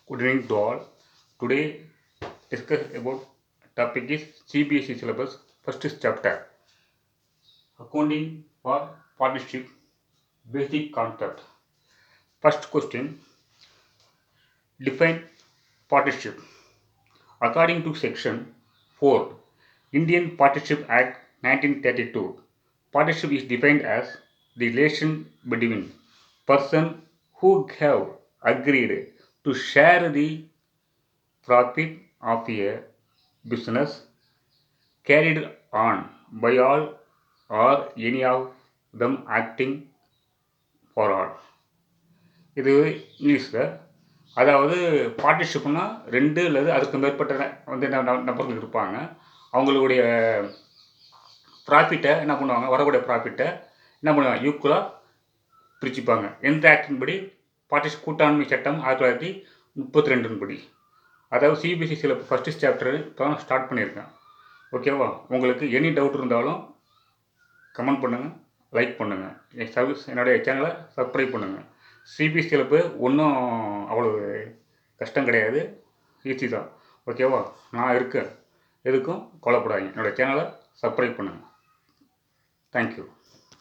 Good evening to all. Today discuss about topic is CBSE syllabus first chapter accounting for partnership basic concept. First question, define partnership. According to section 4 Indian Partnership Act 1932, partnership is defined as the relation between person who have agreed to share the profit of a business carried on by all or any of them acting for all. இது இங்கிலீஷில். அதாவது பார்ட்னர்ஷிப்னா ரெண்டு அல்லது அதுக்கு மேற்பட்ட நபர்கள் இருப்பாங்க. அவங்களுடைய ப்ராஃபிட்டை என்ன பண்ணுவாங்க, வரக்கூடிய ப்ராஃபிட்டை என்ன பண்ணுவாங்க, ஈக்குவலாக பிரிச்சுப்பாங்க. எந்த ஆக்டின் படி? பார்ட்னர்ஷிப் கூட்டாண்மை சட்டம் 1932 படி. அதாவது சிபிஎஸ்சி சிலபஸ் ஃபஸ்ட்டு சாப்டர் இப்போ தான் ஸ்டார்ட் பண்ணியிருக்கேன். ஓகேவா? உங்களுக்கு எனி டவுட் இருந்தாலும் கமெண்ட் பண்ணுங்கள், லைக் பண்ணுங்கள், என்னுடைய சேனலை சப்ஸ்கிரைப் பண்ணுங்கள். சிபிஎஸ்சி சிலபஸ் ஒன்றும் அவ்வளோ கஷ்டம் கிடையாது, ஈஸி தான். ஓகேவா? நான் இருக்கேன், எதுக்கும் கவலைப்படாதீங்க. என்னோடய சேனலை சப்ஸ்கிரைப் பண்ணுங்கள். தேங்க்யூ.